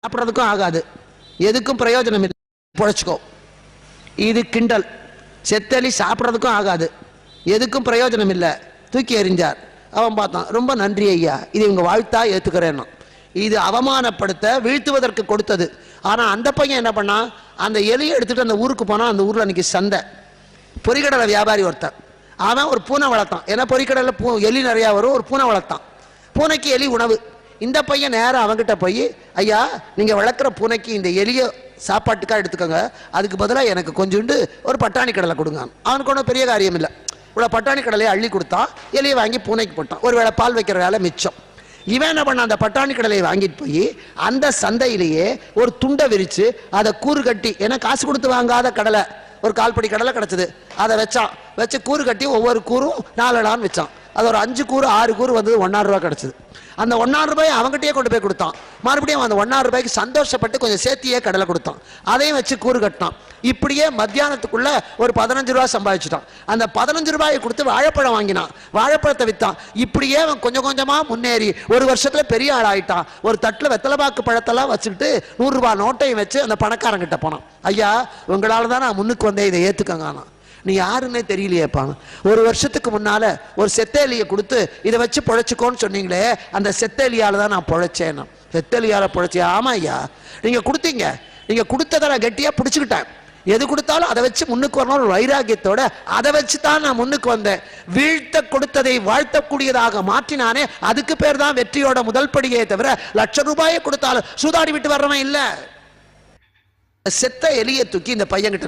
சாப்பிட்றதுக்கும் ஆகாது, எதுக்கும் பிரயோஜனம் இல்லை, பொழைச்சிக்கோ. இது கிண்டல். செத்தலி சாப்பிட்றதுக்கும் ஆகாது, எதுக்கும் பிரயோஜனம் இல்லை, தூக்கி எறிஞ்சார். அவன் பார்த்தான், ரொம்ப நன்றி ஐயா, இது இவங்க வாழ்த்தா ஏற்றுக்கிறேன்னா. இது அவமானப்படுத்த வீழ்த்துவதற்கு கொடுத்தது. ஆனால் அந்த பையன் என்ன பண்ணான், அந்த எலியை எடுத்துகிட்டு அந்த ஊருக்கு போனால், அந்த ஊரில் அன்றைக்கி சந்தை. பொறிக்கடலை வியாபாரி ஒருத்தன், அவன் ஒரு பூனை வளர்த்தான். ஏன்னா பொறிக்கடலில் எலி நிறையா வரும், ஒரு பூனை வளர்த்தான். பூனைக்கு எலி உணவு. இந்த பையன் நேரம் அவங்ககிட்ட போய், ஐயா நீங்கள் வளர்க்குற பூனைக்கு இந்த எலியை சாப்பாட்டுக்காக எடுத்துக்கோங்க, அதுக்கு பதிலாக எனக்கு கொஞ்சோண்டு ஒரு பட்டாணி கடலை கொடுங்க. அவனுக்கு ஒன்றும் பெரிய காரியம் இல்லை. இவ்வளோ பட்டாணி கடலையை அள்ளி கொடுத்தான், எலியை வாங்கி பூனைக்கு போட்டான். ஒரு வேளை பால் வைக்கிற வேலை மிச்சம். இவன் என்ன பண்ண, அந்த பட்டாணி கடலையை வாங்கிட்டு போய் அந்த சந்தையிலேயே ஒரு துண்டை விரித்து அதை கூறு கட்டி, ஏன்னா காசு கொடுத்து வாங்காத கடலை, ஒரு கால்படி கடலை கிடச்சிது, அதை வச்சான். வச்சு கூறு கட்டி ஒவ்வொரு கூறும் 4 அணான்னு வச்சான். அது ஒரு 5 கூறு 6 கூறு வந்தது, 1,000 ரூபா கிடச்சிது. அந்த 1,000 ரூபாய் அவங்ககிட்டயே கொண்டு போய் கொடுத்தான். மறுபடியும் அந்த 1,000 ரூபாய்க்கு சந்தோஷப்பட்டு கொஞ்சம் சேர்த்தியே கடலை கொடுத்தான். அதையும் வச்சு கூறு கட்டினான். இப்படியே மத்தியானத்துக்குள்ள ஒரு 15 ரூபா சம்பாதிச்சுட்டான். அந்த 15 ரூபாயை கொடுத்து வாழைப்பழம் வாங்கினான், வாழைப்பழத்தை விற்றான். இப்படியே அவன் கொஞ்சம் கொஞ்சமா முன்னேறி ஒரு வருஷத்துல பெரிய ஆள் ஆயிட்டான். ஒரு தட்டில் வெத்தலைபாக்கு பழத்தெல்லாம் வச்சுக்கிட்டு 100 ரூபாய் நோட்டையும் வச்சு அந்த பணக்காரங்கிட்ட போனான். ஐயா உங்களால தான் நான் முன்னுக்கு வந்தேன், இதை ஏத்துக்கங்க. நீ யாருன்னே தெரியலையேப்பாங்க. ஒரு வருஷத்துக்கு முன்னால ஒரு செத்தேலியை கொடுத்து இதை வச்சு பொழைச்சிக்கோன்னு சொன்னீங்களே, அந்த செத்தேலியால தான் நான் பொழைச்சேன். செத்தேலியால பொழைச்சேன். ஆமா ஐயா, நீங்க கொடுத்தீங்க, நீங்க கொடுத்ததை நான் கெட்டியா பிடிச்சுக்கிட்டேன். எது கொடுத்தாலும் அதை வச்சு முன்னுக்கு வரணும் ஒரு வைராகியத்தோட, அதை வச்சு தான் நான் முன்னுக்கு வந்தேன். வீழ்த்த கொடுத்ததை வாழ்த்தக்கூடியதாக மாற்றினானே, அதுக்கு பேர் தான் வெற்றியோட முதல் படியே தவிர லட்சம் ரூபாயை கொடுத்தாலும் சூதாடி விட்டு வர்றவன் இல்லை. செத்த எலியை தூக்கி இந்த பையன்கிட்ட